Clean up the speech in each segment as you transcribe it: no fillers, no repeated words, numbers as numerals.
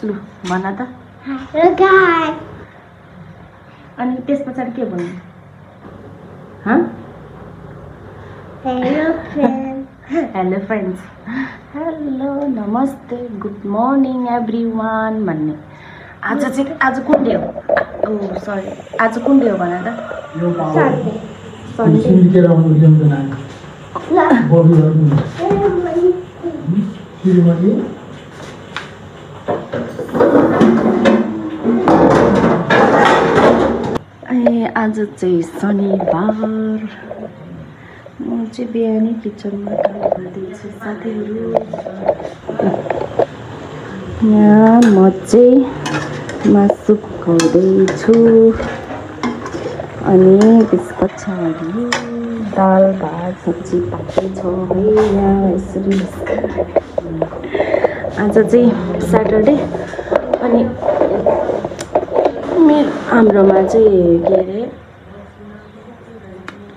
लु भन त अनि त्यस पछाडि के भन्नु हेलो फ्रेन्ड्स हेलो नमस्ते गुड मर्निङ एभ्रीवान भन्ने आज कुन डे हो सरी आज कुन डे हो भन त आज चाहिँ शनिबार म चाहिँ बिहानै किचनमा काम गर्दैछु साथीहरू यहाँ म चाहिँ मासु पकाउँदैछु अनि त्यस पछाडि दाल भात सब्जी पाक्दैछ है यहाँ यसरी आज चाहिँ स्याटरडे अनि हाम्रोमा चाहिँ के अरे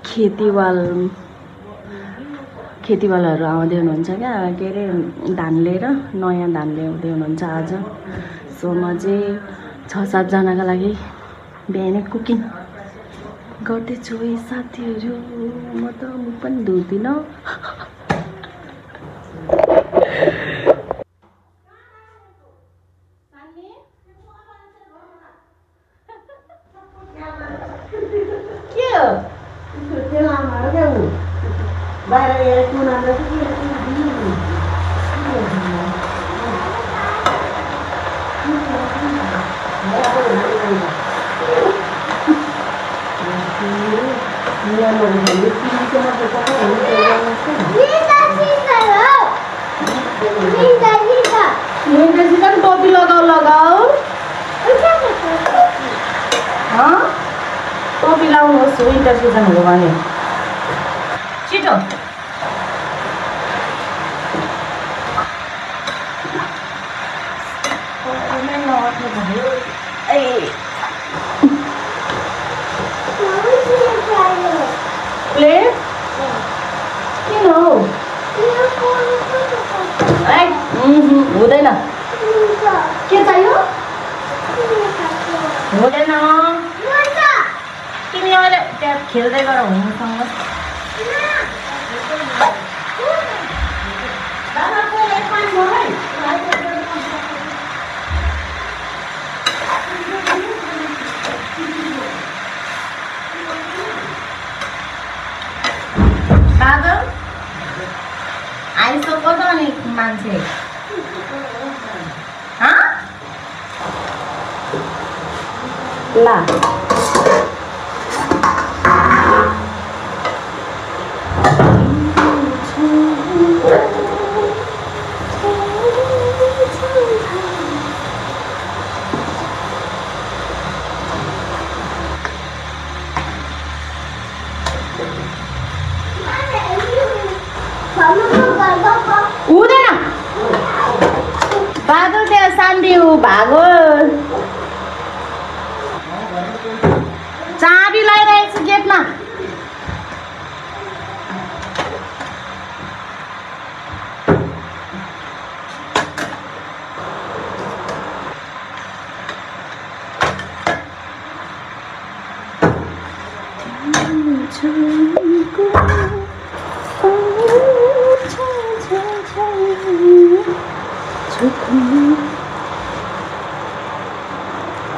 खेतीवालहरू आउँदै हुनुहुन्छ क्या के अरे धान लिएर नयाँ धान ल्याउँदै हुनुहुन्छ आज सो म चाहिँ 6-7 जनाको लागि बिहानै कुकिङ गर्दैछु है साथीहरू म पनि धुँदिनँ टोपी लगाऊ टोपी लाउनुहोस् विन्टर सिजन हो भने छिटो प्लेट किन हो हुँदैन के चाहियो हुँदैन तिमी अहिले त्यहाँ खेल्दै गर हुनुसँग बादल आइसक्यो त अनि मान्छे ला हुँदैन बादल त्यहाँ शान्ति भागो चाबी लगाइरहेको छु गेटमा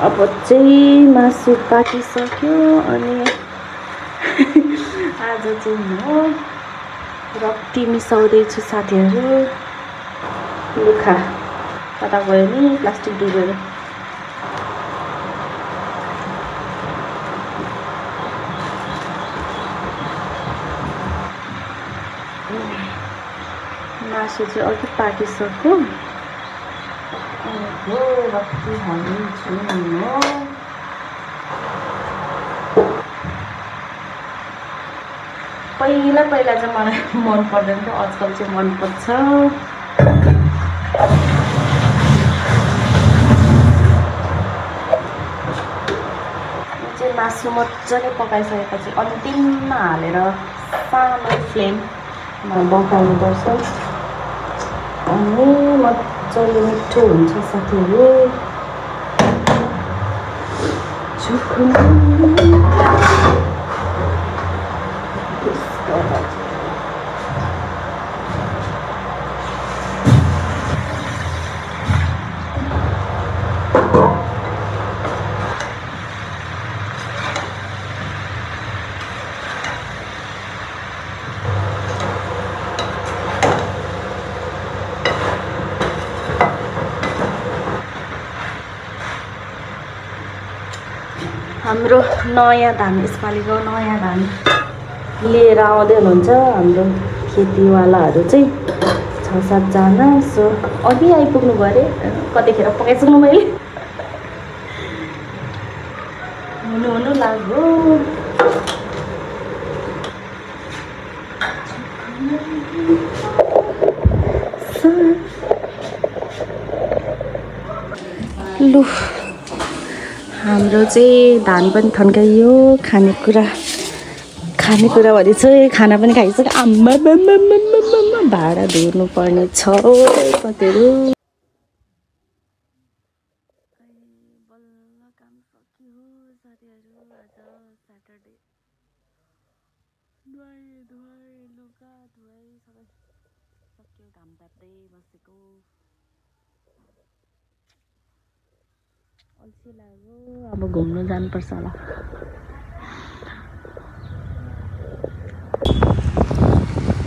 अब चाहिँ मासु पाकिसक्यो अनि आज चाहिँ म रक्ती मिसाउँदैछु साथीहरू लुखा कता गयो नि प्लास्टिक डुबेर मासु चाहिँ अघि पाकिसक्यो रक्ती हाल्छु म पहिला चाहिँ मलाई मन पर्दैन थियो आजकल चाहिँ मन पर्छ चाहिँ मासु मजाले पकाइसकेपछि अन्तिममा हालेर सानो फ्लेममा पकाउनुपर्छ अनि मजाले मिठो हुन्छ साथीहरू। हाम्रो नयाँ धान, यसपालिको नयाँ धान लिएर आउँदै हुनुहुन्छ हाम्रो खेतीवालाहरू चाहिँ 6-7 जना। सो अघि आइपुग्नु भयो अरे, कतिखेर पकाइसक्नु मैले हुनु लाग्यो। लु हाम्रो चाहिँ धान पनि थन्काइयो, खानेकुरा भने चाहिँ खाना पनि खाइसक्यो। आम्मा भाडा धुर्नु पर्ने छ साथीहरू। बल्ल काम सक्यो साथीहरू। आज स्याटरडे धुवाई लुगा धुवाई सबै सक्यो। घाम ताप्दै बसेको अल्छी लाग्यो। अब घुम्नु जानुपर्छ होला।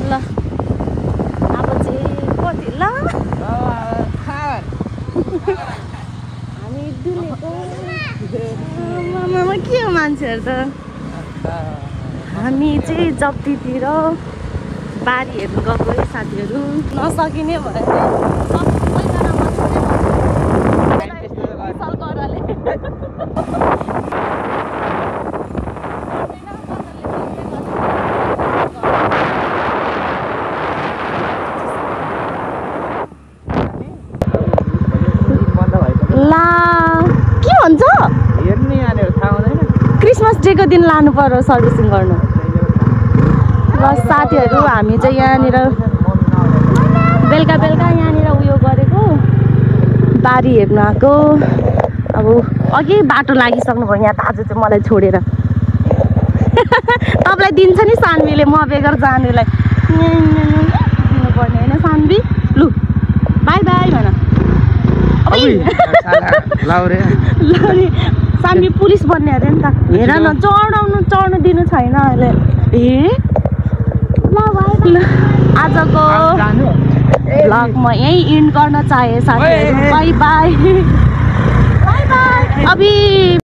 ल अब चाहिँ कति ल हामी डुलेको मामा के हो मान्छेहरू त। हामी चाहिँ जप्तीतिर बारी हेर्नु गएको है साथीहरू। नसकिने भयो ला के भन्छ क्रिसमस डेको दिन लानु पर्यो सर्भिसिङ गर्नु। र साथीहरू हामी चाहिँ यहाँनिर बेलुका यहाँनिर उयो गरेको बारी हेर्नु आएको। अब अघि बाटो लागिसक्नु भयो यहाँ त आज चाहिँ मलाई छोडेर। तपाईँलाई दिन्छ नि सान्वीले, म बेगर जानेलाई दिनुपर्ने होइन सान्वी। लु बाई बाई भन। सान्वी पुलिस बन्ने अरे नि त। हेर न चढ्नु दिनु छैन अहिले। ए ल आजको भ्लग म यहीँ इन्ड गर्न चाहे साथीहरू। By by. अभी